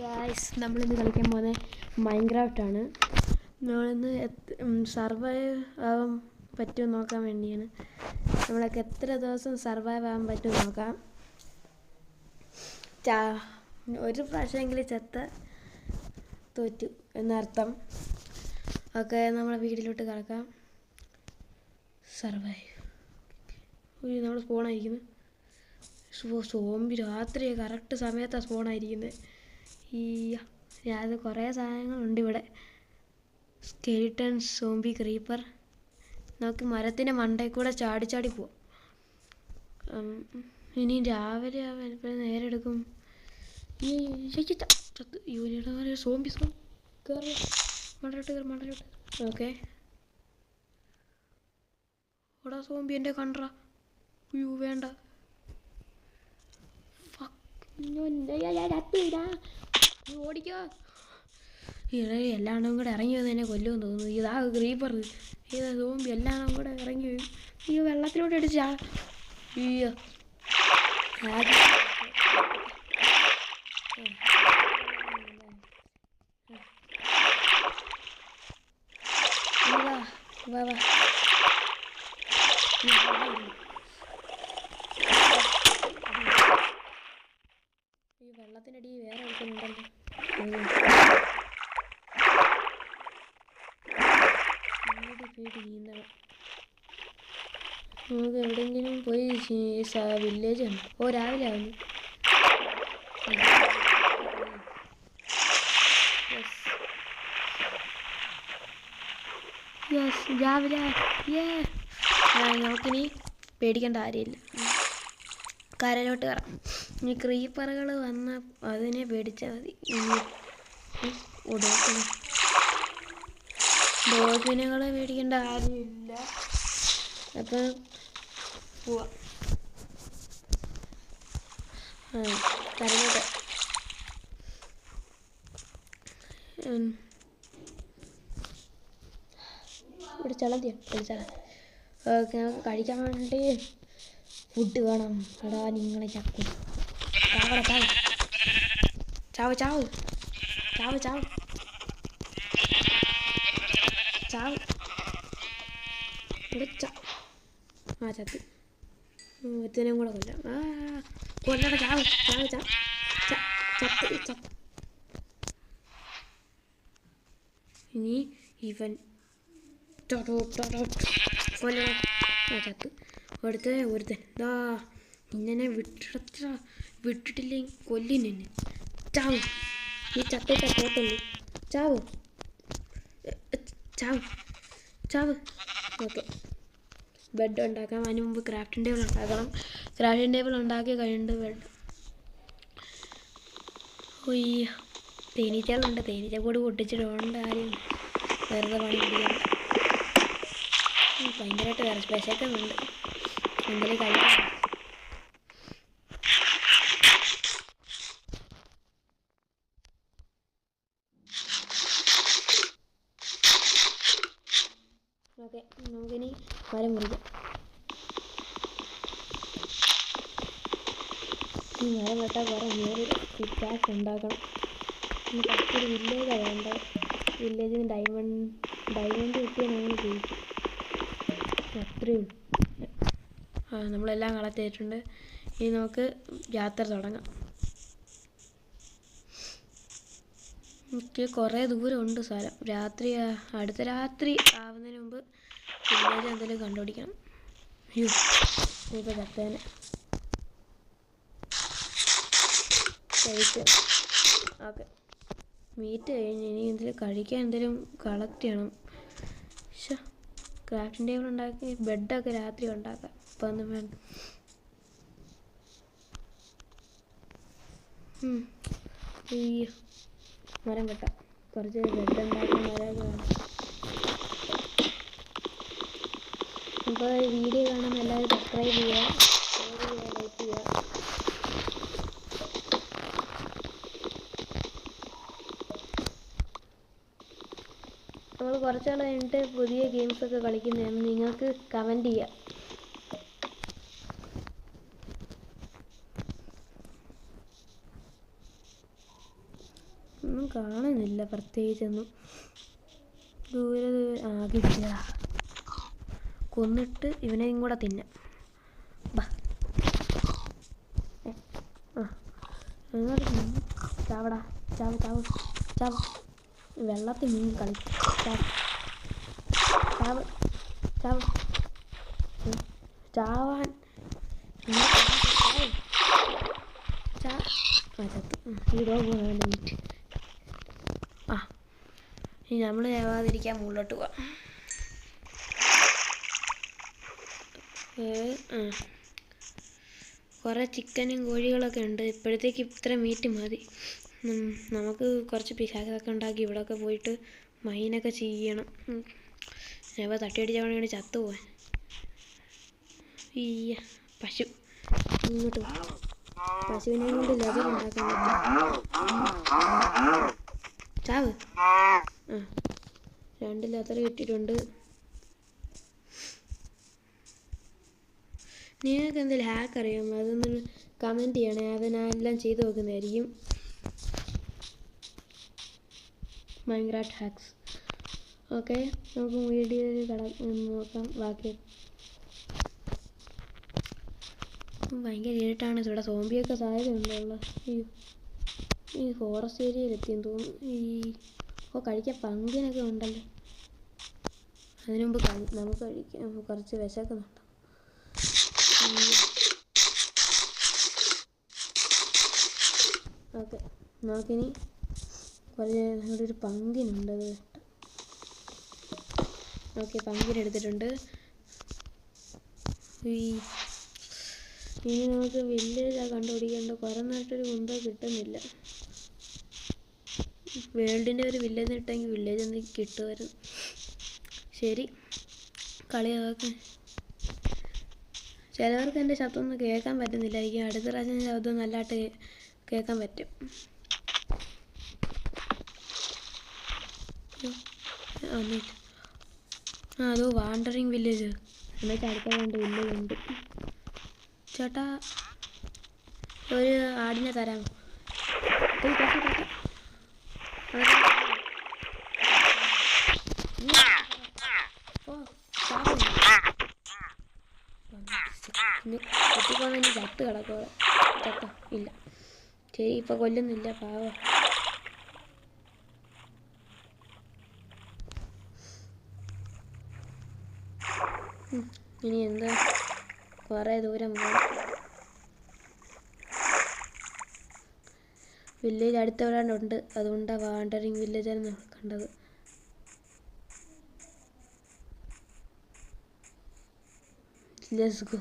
Guys, നമ്മളിന്ന് കളിക്കാൻ പോകുന്നത് മൈൻക്രാഫ്റ്റാണ്. നമ്മളിന്ന് സർവൈവ് ആവാൻ പറ്റുമെന്ന് നോക്കാൻ വേണ്ടിയാണ്. നമ്മളൊക്കെ എത്ര ദിവസം സർവൈവ് ആവാൻ പറ്റുമെന്ന് നോക്കാം. ഒരു പ്രാവശ്യമെങ്കിലും തോറ്റു എന്നർത്ഥം. ഓക്കെ, നമ്മളെ വീട്ടിലോട്ട് കിടക്കാം. സർവൈവ്. നമ്മൾ സ്പോണായിരിക്കുന്നു. സോംബി രാത്രി കറക്റ്റ് സമയത്താണ് സ്പോണായിരിക്കുന്നത്. അത് കുറേ സാധനങ്ങളുണ്ട് ഇവിടെ. Skeleton, zombie, creeper. നമുക്ക് മരത്തിൻ്റെ മണ്ടയിൽ കൂടെ ചാടി പോവാം. ഇനി രാവിലെ നേരെ എടുക്കും. യൂണിയുടെ സോംബി കയറി മണ്ടലോട്ട്. ഓക്കെ, ഓടാ സോംബി എൻ്റെ കണ്ട്ര. വേണ്ട. ഓടിക്കോ. എല്ലാണവും കൂടെ ഇറങ്ങി വന്ന് എന്നെ കൊല്ലുമെന്ന് തോന്നുന്നു. ഇതാ ക്രീപ്പർ, ഇതാ സോംബി. എല്ലാണവും കൂടെ ഇറങ്ങി വരും. വെള്ളത്തിലോട്ട് അടിച്ചാ. വെള്ളത്തിനടി വേറെ കളിക്കുന്നുണ്ടല്ലോ. നീന്തണം. നമുക്ക് എവിടെയെങ്കിലും പോയി വില്ലേജ് ഉണ്ട്. രാവിലെ ആവുന്നു. രാവിലെ നമുക്കിനി പേടിക്കേണ്ട കാര്യമില്ല. കരയിലോട്ട് കയറാം. ഇനി ക്രീപ്പറുകൾ വന്ന അതിനെ പേടിച്ചാൽ മതി. ഡോൾഫിനുകളെ പേടിക്കേണ്ട കാര്യമില്ല. അപ്പം പോവാം. കരയിലോട്ട് ഇവിടെ ചളന്തിയാണ്. ഓക്കെ, നമുക്ക് കഴിക്കാൻ വേണ്ടി ഫുഡ് വേണം. എടാ നിങ്ങളെ ചാവ്. ഇവിടെ ചത്ത്. ഒരുത്തനെയും കൂടെ കൊല്ലാം. കൊല്ലട ചാവ്. ഇനി ഇവൻ ചത്ത്. ഒരുത്തൻ ഇങ്ങനെ വിട്ടിട്ടില്ലെങ്കിൽ കൊല്ലിനെ. ചാവ്. നീ ചത്തിട്ട പോത്തുള്ളൂ. ചാവ്. ഓക്കെ, ബെഡ് ഉണ്ടാക്കാം. അതിന് മുമ്പ് ക്രാഫ്റ്റിംഗ് ടേബിൾ ഉണ്ടാക്കണം. ക്രാഫ്റ്റിംഗ് ടേബിൾ ഉണ്ടാക്കി കഴിഞ്ഞിട്ട് ബെഡ്. തേനീച്ചകളുണ്ട്. തേനീച്ചക്കൂട് പൊട്ടിച്ചിട്ടുണ്ട്. ആരും വെറുതെ പണി പിടിക്കണം. ഭയങ്കരമായിട്ട് വിശക്കുന്നുണ്ട്. എന്തെങ്കിലും കഴിക്കണം. ഓക്കെ, നമുക്കിനി മരം മുറിക്കാം. ഈ മരം വെട്ടാൻ കുറേ പിക്കാക്സ് ഉണ്ടാക്കണം. ഫസ്റ്റൊരു വില്ലേജാണ് വേണ്ടത്. വില്ലേജിന് ഡയമണ്ട് കിട്ടിയാൽ നമ്മൾ ജയിക്കും. അത്രയും നമ്മളെല്ലാം കളക്ട് ചെയ്തിട്ടുണ്ട്. ഇനി നമുക്ക് യാത്ര തുടങ്ങാം. എനിക്ക് കുറേ ദൂരമുണ്ട് സ്ഥലം. അടുത്ത രാത്രി ആവുന്നതിന് മുമ്പ് വില്ലേജ് എന്തെങ്കിലും കണ്ടുപിടിക്കണം. ഇപ്പോൾ ചത്തേനെ കഴിച്ച്. ഓക്കെ, മീറ്റ് കഴിഞ്ഞ് ഇനി എന്തെങ്കിലും കഴിക്കാൻ എന്തെങ്കിലും കളക്ട് ചെയ്യണം. ക്രാഫ്റ്റിംഗ് ടേബിൾ ഉണ്ടാക്കി ബെഡൊക്കെ രാത്രി ഉണ്ടാക്കാം. ഇപ്പം ഒന്നും വേണ്ട. മരം വെട്ടാം. കുറച്ച് ബെഡ് ഉണ്ടാക്കി മരമൊക്കെ വേണം. അപ്പോൾ വീഡിയോ കാണുമ്പോൾ എല്ലാവരും സബ്സ്ക്രൈബ് ചെയ്യുക, ഷെയർ ചെയ്യുക, ലൈക്ക് ചെയ്യുക. നമ്മൾ കുറച്ചാൾ കഴിഞ്ഞിട്ട് പുതിയ ഗെയിംസൊക്കെ കളിക്കുന്നതാണ്. നിങ്ങൾക്ക് കമൻറ്റ് ചെയ്യാം. ഒന്നും കാണുന്നില്ല പ്രത്യേകിച്ചൊന്നും. ദൂരെ ആകില്ല. കൊന്നിട്ട് ഇവനെയും കൂടെ തിന്നാം. ബാ ചാവടാ, ചാവ് ചാവ് ചാവ്. വെള്ളത്തിൽ നീങ്ങി കളി. ചാവ് ചാവ് ചാവ്. ചാവാൻ ഇടോ പോയിട്ട് ഇനി നമ്മൾ ചാവാതിരിക്കാൻ മുകളിലോട്ട് പോവാം. കുറേ ചിക്കനും കോഴികളൊക്കെ ഉണ്ട്. ഇപ്പോഴത്തേക്ക് ഇത്ര മീറ്റ് മതി. നമുക്ക് കുറച്ച് പിശാചൊക്കെ ഉണ്ടാക്കി ഇവിടെയൊക്കെ പോയിട്ട് മൈനൊക്കെ ചെയ്യണം. ഞാൻ തട്ടിയടിച്ചാൽ വേണ്ടി ചത്തുപോവാൻ. ഈ പശു ഇങ്ങോട്ട് പോകും. പശുവിനെ കൊണ്ട് ലെതർ ഉണ്ടാക്കാൻ പറ്റും. ചാവ്. 2 ലെതർ കിട്ടിയിട്ടുണ്ട്. നിങ്ങൾക്ക് എന്തെങ്കിലും ഹാക്ക് അറിയാമോ? അതൊന്ന് കമൻറ്റ് ചെയ്യണേ. അത് ഞാൻ എല്ലാം ചെയ്ത് നോക്കുന്നതായിരിക്കും. Minecraft hacks. ഓക്കെ, നമുക്ക് വീഡിയോയിൽ നോക്കാം ബാക്കി. ഭയങ്കര ഇരുട്ടാണ്. ഇവിടെ സോംബിയൊക്കെ സാധ്യത ഉണ്ടല്ലോ. ഈ ഫോറസ്റ്റ് ഏരിയയിൽ എത്തിയെന്ന് തോന്നുന്നു. കഴിക്കാൻ പങ്കിനൊക്കെ ഉണ്ടല്ലോ. അതിനു മുമ്പ് നമുക്ക് കഴിക്കാം. കുറച്ച് വിശക്കുന്നുണ്ട്. ഓക്കെ, നമുക്കിനി ഇവിടെ ഒരു പങ്കിനുണ്ട്. അത് ഓക്കെ, പങ്കിനെടുത്തിട്ടുണ്ട്. ഇനി നമുക്ക് വില്ലേജാണ് കണ്ടുപിടിക്കേണ്ട. കുറേ നേരത്തൊരു കുന്തം കിട്ടുന്നില്ല. വേൾഡിൻ്റെ ഒരു വില്ലേജ് ഇട്ടെങ്കിൽ വില്ലേജ് എന്തെങ്കിലും കിട്ടുമായിരുന്നു. ശരി, കളിയാക്കെ. ചിലവർക്ക് എൻ്റെ ശബ്ദമൊന്നും കേൾക്കാൻ പറ്റുന്നില്ലായിരിക്കും. അടുത്ത പ്രാവശ്യം ശബ്ദം നല്ലതായിട്ട് കേൾക്കാൻ പറ്റും. അതോ വാണ്ടറിങ് വില്ലേജ് എന്നിട്ട് അടുത്ത വേണ്ട വില്ലേജ് ഉണ്ട്. ചേട്ടാ, ഒരു ആടിനെ തരാമോ? കുത്തിപ്പോന്നെ ചത്ത് കിടക്കുക. ചത്ത ഇല്ല. ശരി, ഇപ്പം കൊല്ലുന്നില്ല. പാവ. ഇനി എന്താ, കുറേ ദൂരം പോകണം. വില്ലേജ് അടുത്തവിടാണ്ടുണ്ട്. അതുകൊണ്ടാണ് വാണ്ടറിങ് വില്ലേജാണ് കണ്ടത്. Let's go.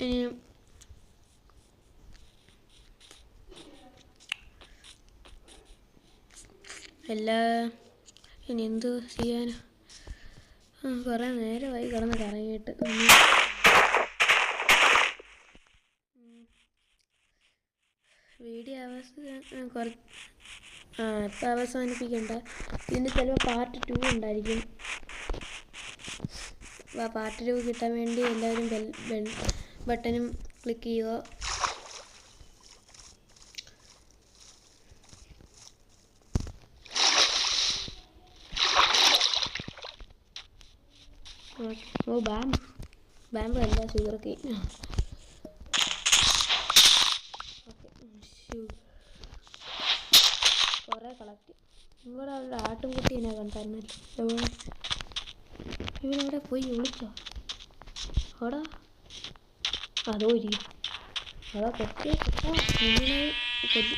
ഇനി ഇനി എന്ത് ചെയ്യാനാ? കുറേ നേരമായി കിടന്ന് കറങ്ങിയിട്ട്. വീഡിയോ ഇപ്പം അവസാനിപ്പിക്കണ്ട. ഇതിന് ചിലപ്പോൾ പാർട്ട് 2 ഉണ്ടായിരിക്കും. പാർട്ട് 2 കിട്ടാൻ വേണ്ടി എല്ലാവരും ബെൽ ബട്ടനും ക്ലിക്ക് ചെയ്യുക. ഓ ബാമ്പ് അല്ല, ഷുഗർ കെയിൻ. കുറേ കളക്ട്. ഇവിടെ അവരുടെ ആട്ടുംകുട്ടീനെ കണ്ടായിരുന്നല്ലോ. ഇവനവിടെ പോയി വിളിച്ചോ? അവിടെ അതോ ഇരിക്കും. അതാ കൊച്ചു ഇങ്ങനെ കൊല്ലി.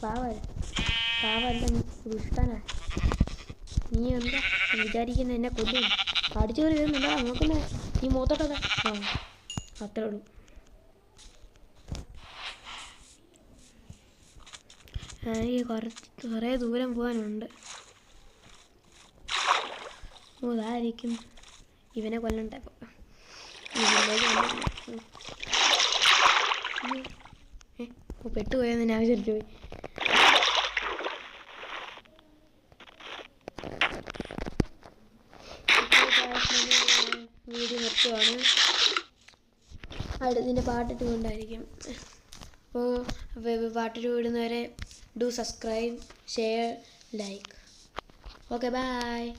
പാവല്ല, നീ ദുഷ്ടനാ. നീ എന്താ വിചാരിക്കുന്ന എന്നെ കൊല്ലും? അടിച്ചു കയറി വരുന്നുണ്ടാ നോക്കുന്നേ. നീ മൂത്തോട്ടതാ. അത്രേ ഉള്ളൂ. കുറേ ദൂരം പോകാനുണ്ട്. അതായിരിക്കും ഇവനെ കൊല്ലണ്ട. പെട്ടുപോയെന്ന് ഞാൻ വിചാരിച്ചു പോയി. വീഡിയോ നിർത്തുവാണ്. അടുത്തതിൻ്റെ പാർട്ട് 2 ഉണ്ടായിരിക്കും. അപ്പോൾ പാർട്ട് 2 ഇടുന്നവരെ do subscribe, share, like. Okay, by.